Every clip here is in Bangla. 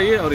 चाहिए और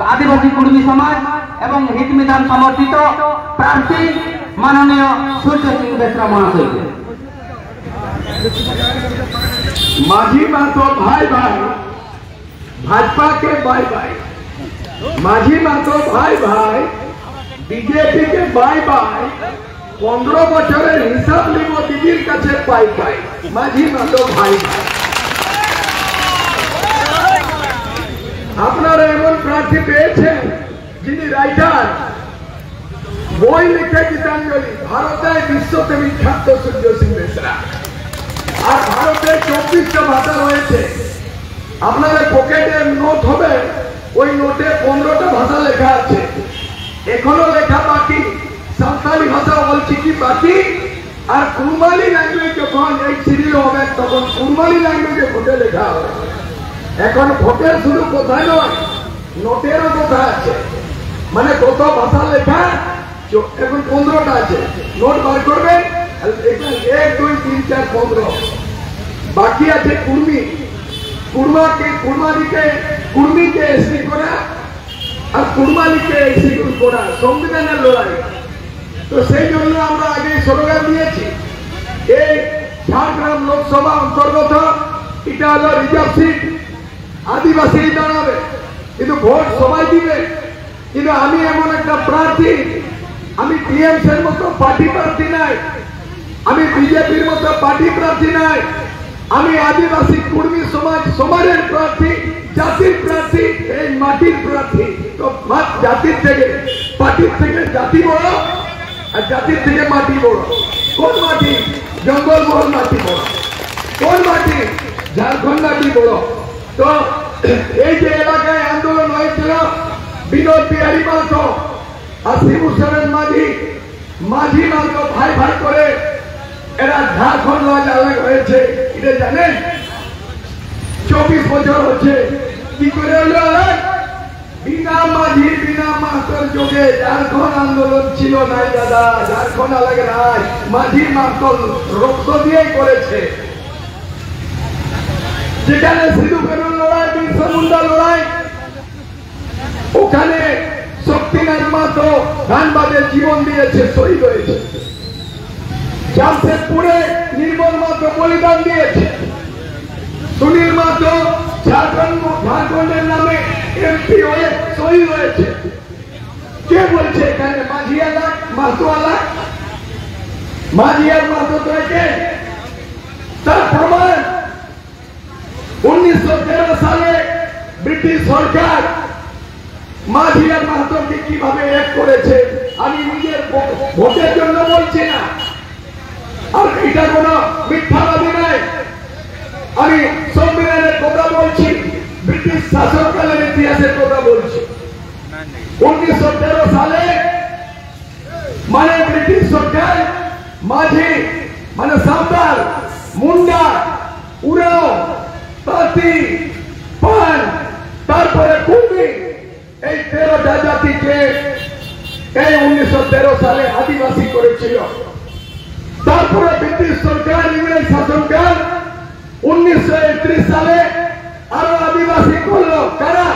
आदिवासी कुर्मी समाज एवं हित विधान समर्थित प्रार्थी माननीय सूर्य सिंह बेसरा महाशय माझी मातो भाई भाई भाजपा के भाई भाई माझी मातो भाई भाई बीजेपी के भाई भाई 15 বছরের হিসাব নিব দিদির কাছে পাই পাই माझी मातो भाई भाई আপনারা এমন প্রার্থী পেয়েছেন যিনি রাইটার বই লিখে গীতাঞ্জলি ভারতে বিশ্বতে বিখ্যাত সূর্য সিং বেসরা আর ভারতে 24টা ভাষা রয়েছে আপনাদের পকেটে নোট হবে ওই নোটে 15টা ভাষা লেখা আছে এখনো লেখা বাকি সাঁওতালি ভাষা অলচিকি বাকি আর কুরমালি ল্যাঙ্গুয়েজ যখন এই সিরিয়াল হবে তখন কুরমালি ল্যাঙ্গুয়েজে ভোটে লেখা হবে এখন ভোটের শুধু কোথায় নয় নোটেরও কথা আছে মানে কত ভাষা লেখা এখন 15টা আছে নোট বার করবেন 1 2 3 4 15 বাকি আছে কুর্মি কুর্মালিকে কুর্মিকে এসি করা আর কুর্মালিকে এসি করা সংবিধানের লড়াই তো সেই জন্য আমরা স্লোগান দিয়েছি এই ঝাড়গ্রাম লোকসভা অন্তর্গত এটা হলো রিজার্ভ সিট, আদিবাসী দাঁড়াবে, কিন্তু ভোট সবাই দিবে। কিন্তু আমি এমন একটা প্রার্থী, আমি টিএমসি এর মতো পার্টি প্রার্থী নাই, আমি বিজেপির মতো পার্টি প্রার্থী নাই, আমি আদিবাসী কুর্মী সমাজ সমাজের প্রার্থী, জাতির প্রার্থী, এই মাটির প্রার্থী। তো জাতির থেকে পার্টির থেকে জাতি বড় আর জাতির থেকে মাটি বড়। কোন মাটি? জঙ্গলমহল মাটি বড়। কোন মাটি? ঝাড়খণ্ড মাটি বড়। তো এই যে এলাকায় আন্দোলন হয়েছিল বিনোদ বিহারী মাহাতো আর শিবু সোরেন মাঝি মাহাতো ভাই ভাই করে এরা ঝাড়খণ্ড রাজ আলাদা হয়েছে, এটা জানেন? 24 বছর হচ্ছে, কি করে হলো আলাদা? বিনা মাঝি বিনা মাহাতোর যুগে ঝাড়খণ্ড আন্দোলন ছিল নাই দাদা, ঝাড়খণ্ড আলাদা নাই, মাঝি মাহাতো রক্ত দিয়েই করেছে। যেখানে সিধু কানু লড়াই, বিরসা মুন্ডা লড়াই, ওখানে শক্তিনাথ মাহাতো ধানবাদে জীবন দিয়েছে, শহীদ হয়েছে। জামশেদপুরে নির্মল মাহাতো বলিদান দিয়েছে। সুনীল মাহাতো ঝাড়খণ্ডের নামে এমপি হয়ে শহীদ হয়েছে। কে বলছে এখানে মাঝি আলাগ মাহাতো আলাগ? মাঝি আর মাহাতো তো একে। তার প্রমাণ 1913 সালে ব্রিটিশ সরকার মাঝি আর মাহাতোকে কিভাবে এক করেছে। আমি নিজের ভোটের জন্য বলছি না, আর এটা কোন মিথ্যাবাদী নয়, আমি সংবিধানের কথা বলছি, ব্রিটিশ শাসনকালের ইতিহাসের কথা বলছি। 1913 সালে মানে ব্রিটিশ সরকার মাঝি মানে সাঁওতাল, মুন্ডা, উরাও, তাঁতি, পান, তারপরে কুর্মী, এই 13টা জাতিকে এই 1913 সালে আদিবাসী করেছিল। তারপরে ব্রিটিশ সরকার, ইংরেজ শাসনকাল 1931 সালে আরো আদিবাসী করলো, কারা?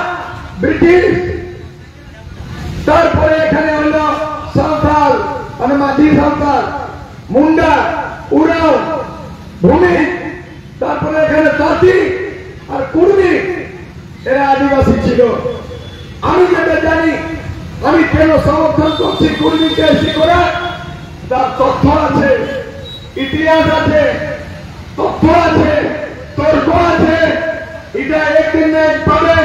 ব্রিটিশ। তারপরে এখানে হলো সাঁওতাল মানে মাঝি সাঁওতাল, মুন্ডা, উরাও, ভূমি, তারপরে এখানে তাঁতি আর কুর্মী, এরা আদিবাসী ছিল। আমি যেটা জানি, আমি কেন সমর্থন করছি কুর্মীকে এসি করা, তার তথ্য আছে, ইতিহাস আছে, তথ্য আছে, তর্ক আছে। এটা একদিন পাবেন,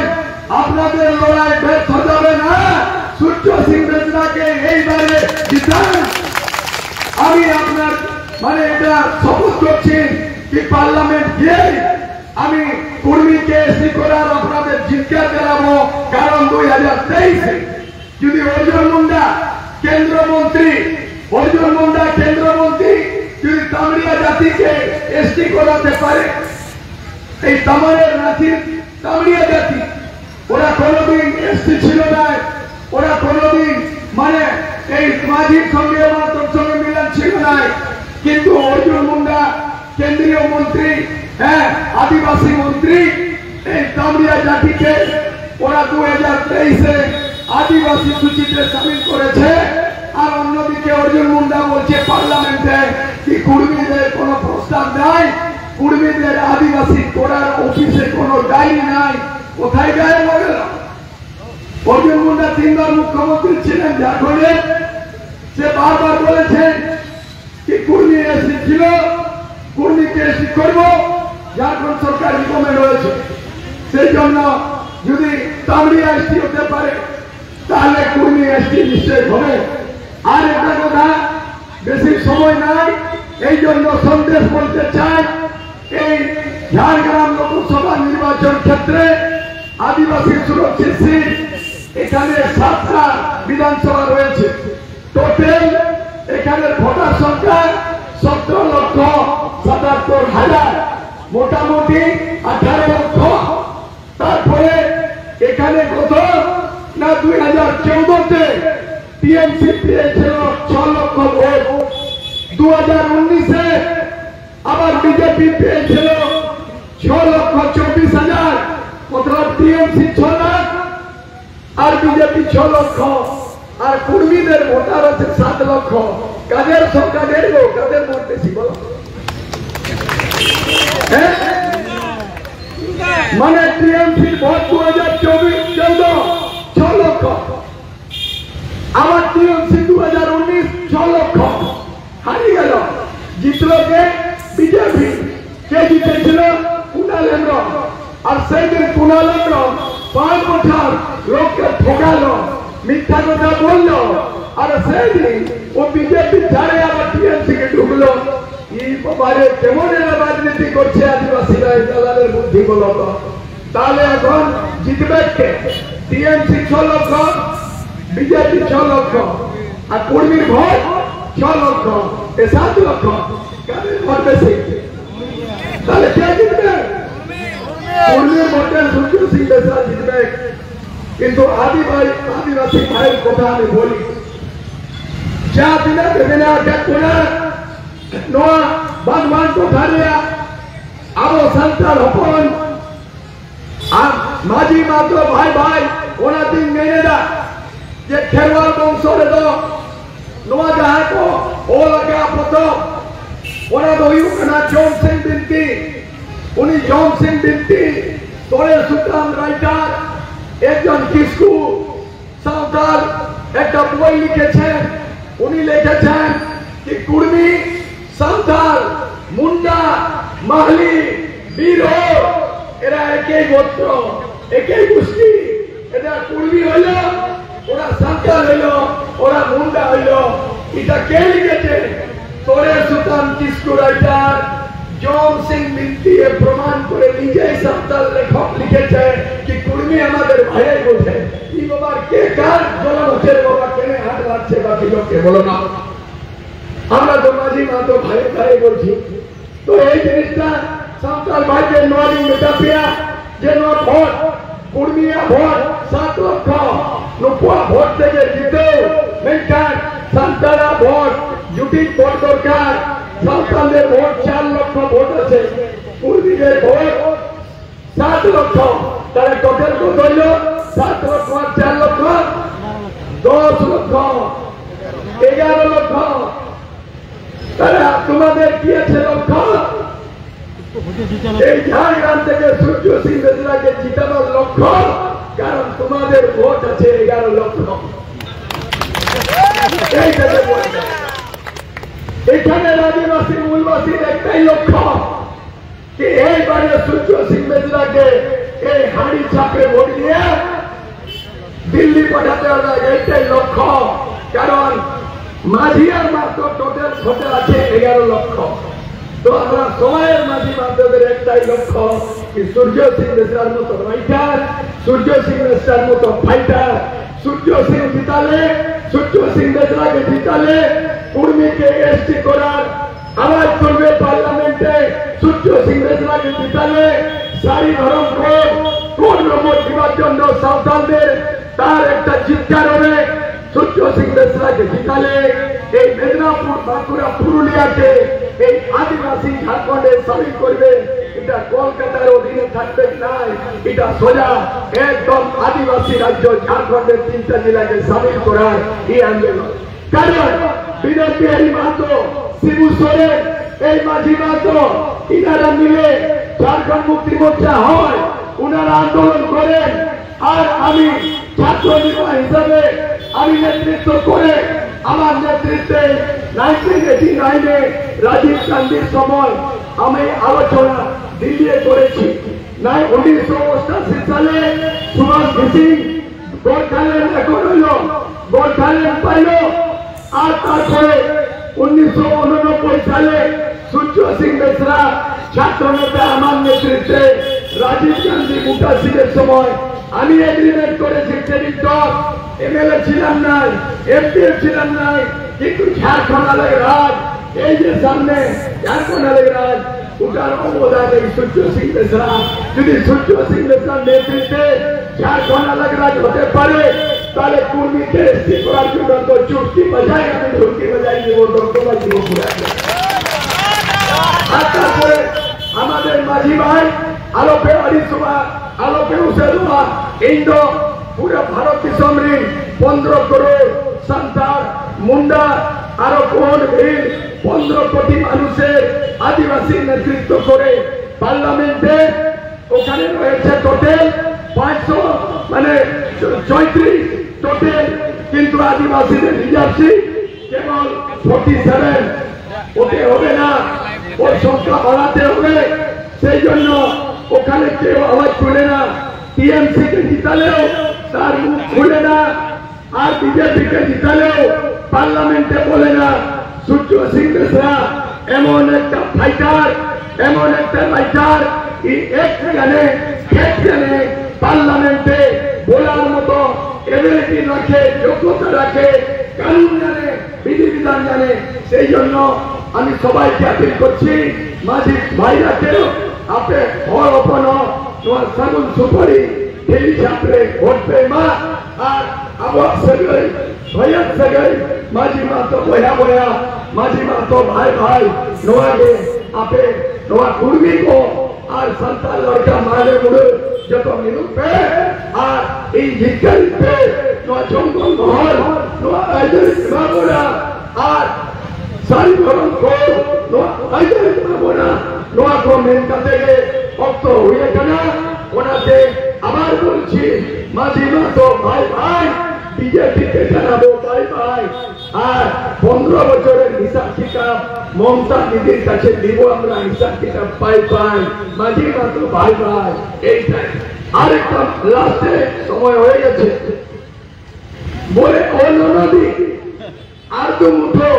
আপনাদের লড়াই ব্যর্থ যাবে না। সূর্য সিং বেদনাকে এইবারে জিতান। আমি আপনার মানে এটা শপথ করছি কি পার্লামেন্ট গিয়ে আমি কুর্মীকে এসি করার আপনাদের জিজ্ঞাসা জানাবো। কারণ 2023 যদি অর্জুন মুন্ডা কেন্দ্রমন্ত্রী যদি তামড়িয়া জাতিকে এসটি করাতে পারে, এই তামারের নাচির তামড়িয়া জাতি, ওরা কোনোদিন এসটি ছিল না, ওরা কোনোদিন মানে এই মাঝির সঙ্গে মাহাতোর সঙ্গে মিলন ছিল না। কিন্তু অর্জুন মুন্ডা কেন্দ্রীয় মন্ত্রী, হ্যাঁ আদিবাসী মন্ত্রী, এই তামড়িয়া জাতিকে ওরা 2023 আদিবাসী সূচিতে সামিল করেছে। আর অন্যদিকে অর্জুন মুন্ডা বলছে পার্লামেন্টে কি কুর্মীদের কোন প্রস্তাব নাই, কুর্মীদের আদিবাসী করার অফিসে কোন ডায়েরি নাই। কোথায় গায়ে গেল? অর্জুন মুন্ডা 3বার মুখ্যমন্ত্রী ছিলেন ঝাড়খণ্ডে, সে বারবার বলেছেন কি কুর্মী এসি ছিল, কুর্মীকে এসি করবো, ঝাড়খণ্ড সরকার রিকমেন্ড হয়েছে। সেই জন্য যদি তামড়িয়া এসটি হতে পারে তাহলে কুর্মী এসটি নিশ্চয় হবে। আর একটা কথা, বেশি সময় নাই, এই জন্য সন্দেশ বলতে চাই, এই ঝাড়গ্রাম লোকসভা নির্বাচন ক্ষেত্রে আদিবাসী সুরক্ষিত সিট, এখানে 7টা বিধানসভা রয়েছে। টোটাল এখানে ভোটার সংখ্যা 17,77,000, মোটামুটি 18 লক্ষ। তারপরে এখানে কত না 2014-তে টিএমসি পেয়েছিল 6 লক্ষ ভোট, 2019-এ আবার বিজেপি পেয়েছিল 6,24,000, অর্থাৎ টিএমসি 6 লাখ আর বিজেপি 6 লক্ষ, আর কুর্মীদের ভোটার আছে 7 লক্ষ। কাদের ভোট বেশি বলো? মানে টিএমসির ভোট 2024-14 6 লক্ষ, আবার টিএমসি 2019 6 লক্ষ হারিয়ে গেল। জিতলো কে? বিজেপি। কে জিতেছিল? কুণাল হেমব্রম। আর সেই দিন কুণাল হেমব্রম 5 বছর লোককে ঠকালো, মিথ্যা কথা বললো, আর সেই দিন ও বিজেপি ছাড়ে আবার টিএমসি কে ঢুকলো। এই বাবারে কেমন এরা রাজনীতি করছে আদিবাসীরা, এই দালালের বুদ্ধি বলো তো। তাহলে এখন জিতবে কে? টিএমসি 6 লক্ষ, বিজেপি 6 লক্ষ, আর কর্মীর ভোট 6 লক্ষ, 7 লক্ষ। কাদের ভোট বেশি? তাহলে কে জিতবে? কর্মীর ভোটে সূর্য সিং বেসরা জিতবে। কিন্তু আদিবাসী ভাইয়ের কথা আমি বলি, যা দিনে দেবেনা দেখুনা নোয়া বাগবান কোঠারিয়া আবো সন্তান হপন আর মাঝি মাত্র ভাই ভাই ওনা দিন মেনে দা যে খেরওয়াল বংশরে তো নোয়া যাহা কো ও লাগা পতো ওনা তো ইউকনা জম সিং বিনতি, উনি জম সিং বিনতি তোরে সুলতান রাইটার একজন কিসকু সাঁওতাল একটা বই লিখেছেন। উনি লিখেছেন কি কুর্মি, সাঁওতাল, মুন্ডা, মাহলি, বীরো এরা একই গোত্র, একই গোষ্ঠী। এটা কুর্মি হইল, ওরা সাঁওতাল হইল, ওরা মুন্ডা হইল। এটা কে লিখেছে? তোরে সুলতান কিসকু রাইটার জম সিং মিন্তি প্রমাণ করে নিজেই সাঁওতাল লেখক লিখেছে কি কুর্মি আমাদের ভাইয়ের বলছে। এই বাবার কে কার জ্বলন হচ্ছে বাবা, কেনে হাত লাগছে বাকি লোককে বলো না। আমরা তো মাঝি মাত্র ভাই ভাই বলছি। তো এই জিনিসটা সাঁওতাল ভাইকে নোয়ারি মেটাপিয়া যে ভোট কুর্মিয়া ভোট 7 লক্ষ নুপুয়া ভোট থেকে জিতেও মেনকান সাঁওতালা ভোট জুটি ভোট দরকার। সাঁওতালদের ভোট 4 লক্ষ ভোট আছে, কুর্মীদের ভোট 7 লক্ষ। তারা টোটাল কত হইল? 7 লক্ষ আর 4 লক্ষ 10 লক্ষ, 11 লক্ষ। তারা তোমাদের কি আছে লক্ষ্য? এই ঝাড়গ্রাম থেকে সূর্য সিং বেসরাকে জিতানোর লক্ষ্য, কারণ তোমাদের ভোট আছে 11 লক্ষ। এখানে আদিবাসী মূলবাসীর একটাই লক্ষ্য কি এইবারে সূর্য সিং বেসরাকে এই হাঁড়ি ছাপে ভোট দিয়ে দিল্লি পাঠাতে হবে, এইটাই লক্ষ্য। কারণ মাঝি আর মাত্র টোটাল ভোটে আছে 11 লক্ষ। তো আমরা সময়ের মাঝি মাত্রদের একটাই লক্ষ্য কি সূর্য সিং বেসরার মতো রাইটার, সূর্য সিং বেসরার মতো ফাইটার। সূর্য সিং জিতালে, সূর্য সিং বেসরাকে জিতালে কুর্মীকে এসটি করার আওয়াজ করবে পার্লামেন্টে। সূর্য সিং বেসরাকে জিতালে সারি ধরম কোন নম্বর দিবার জন্য সাঁওতালদের তার একটা চিৎকার হবে। সূর্য সিং বেসরাকে জিতালে এই মেদিনীপুর, বাঁকুড়া, পুরুলিয়াকে এই আদিবাসী ঝাড়খণ্ডে সামিল করবে। এটা কলকাতার অধীনে থাকবে নাই, এটা সোজা একদম আদিবাসী রাজ্য ঝাড়খণ্ডের 3টা জেলাকে সামিল করার এই আন্দোলন। কারণ বিজেপি এই মাত্র শিবু সোরেন, এই মাঝি মাত্র ইনারা মিলে ঝাড়খণ্ড মুক্তি মোর্চা হয়, উনারা আন্দোলন করেন। আর আমি ছাত্র নেতা হিসাবে আমি নেতৃত্ব করে আমার নেতৃত্বে 1989-এ রাজীব গান্ধীর সময় আমি আলোচনা দিল্লি করেছি। 1988 সালে সুভাষ ঘিসিং গোর্খাল্যান্ড এখন হইল, গোর্খাল্যান্ড পাইল। আর তারপরে 1989 সালে সূর্য সিং বেসরা ছাত্র নেতা আমার নেতৃত্বে রাজীব গান্ধী মুখা সিংয়ের সময় আমি এগ্রিমেন্ট করেছি। সেদিন তো এমএলএ ছিলাম নাই, এমপি ছিলাম নাই, কিন্তু ঝাড়খণ্ড আলের রাজ, এই যে সামনে ঝাড়খণ্ড আলের রাজ, ওটার অবদান এই সূর্য সিং বেসরা। যদি সূর্য সিং বেসরার নেতৃত্বে ঝাড়খণ্ড আলের রাজ হতে পারে, তাহলে কুর্মীকে এসটি করার জন্য তো চুটকি বাজাই, আমি ঢুকি বাজাই দিব, দর্শনা দিব পুরা। আর তারপরে আমাদের মাঝি ভাই আলোপে হরিসভা, আলোপে উসেলভা, ইন্দো পুরো ভারত দিশম রে 15 করোড় সাঁওতাল, মুন্ডা আরো কোন ভিড় 15 কোটি মানুষের আদিবাসী নেতৃত্ব করে পার্লামেন্টে ওখানে রয়েছে টোটাল 500 মানে 34 টোটাল, কিন্তু আদিবাসীদের রিজার্ভশিপ কেবল 47। ওকে হবে না, ওর সংখ্যা বাড়াতে হবে। সেই জন্য ওখানে কেউ আওয়াজ তুলে না। টিএমসি কে জিতালেও তার মুখ খুলে না, আর বিজেপি কে জিতালেও পার্লামেন্টে বলে না। সূর্য সিং বেসরা এমন একটা ফাইটার, এমন একটা ফাইটার, জানে পার্লামেন্টে বলার মতো এবিলিটি রাখে, যোগ্যতা রাখে, কানুন জানে, বিধিবিধান জানে। সেই জন্য আমি সবাইকে আপিল করছি, মাঝি ভাইরাকেও আপনি হর অপন তোমার সাগুন সুপারি এই ছাত্রে ভোট পেমা আর আবার সগৈ ভয়াত সগৈ মাঝি মা তো বয়া বয়া, মাঝি মা তো ভাই ভাই নোয়াগে আপে নোয়া কুর্মী কো আর সন্তান লড়কা মারে মুড়ে যত মিলুক পে আর এই জিজ্ঞাল পে নোয়া জঙ্গল মহল নোয়া আইদের বাবুরা আর সারি ভরণ কো নোয়া আইদের বাবুরা নোয়া কো মেনকা থেকে অক্ত হয়ে কেনা ওনাতে আবার বলছি মাঝি মা তো ভাই ভাই, বিজেপিকে জানাবো ভাই ভাই। আর 15 বছরের হিসাব কিতাব মমতা দিদির কাছে দিব আমরা, হিসাব কিতাব পাই পাই। মাঝি মা তো ভাই ভাই, এইটাই। আরেকটা লাস্টে সময় হয়ে গেছে বলে ও নদী আর তো মুঠো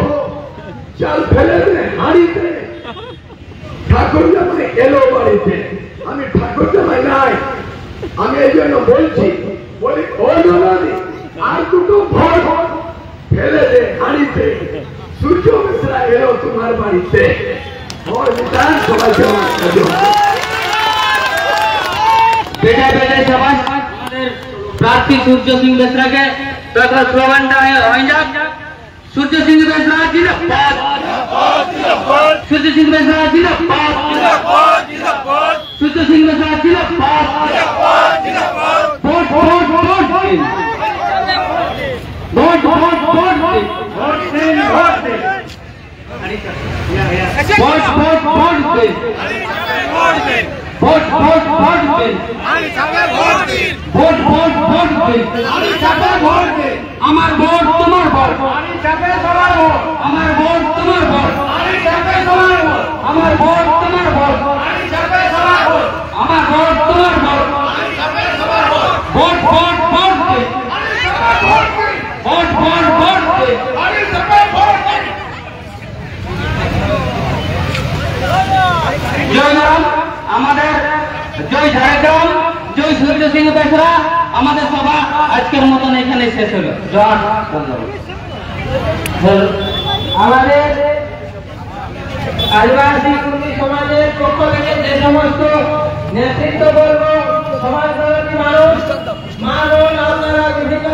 চাল ফেলে দে হাড়িতে। ঠাকুর জামাই এলো বাড়িতে, আমি ঠাকুর জামাই নাই, আমি এই জন্য বলছি বলি ও নদী আর দুটো ভোট ফেলে দে হাড়িতে। সূর্য মিশ্রা এলো তোমার বাড়িতে। সবাইকে প্রার্থী সূর্য সিং বেসরাকে স্লোগানটা হয়ে যাক, সূর্য সিং বেসরা জিন্দাবাদ, সূর্য সিং বেসরা জিন্দাবাদ, সূর্য সিং বেসরা জিন্দাবাদ। ভোট ভোট ভোট দিন, ভোট ভোট ভোট দিন, ভোট দিন, ভোট দিন, ভোট ভোট ভোট দিন, ভোট ভোট ভোট দিন, ভোট ভোট ভোট দিন। আমার ভোট তোমার ভোট, আমার ভোট তোমার ভোট, আমার ভোট তোমার ভোট, আমার ভোট তোমার ভোট। ভোট ভোট ভোট দিন, ভোট ভোট ভোট দিন। জয় রাম, আমাদের জয় ঝাড়গ্রাম, জয় সূর্য সিং বেসরা। আমাদের সভা আজকের মতন এখানে শেষ হলো। জয় আমাদের আদিবাসী কর্মী সমাজের পক্ষ থেকে যে সমস্ত নেতৃত্ববর্গ, সমাজকর্মী মানুষ, মা বোন, আপনারা বিভিন্ন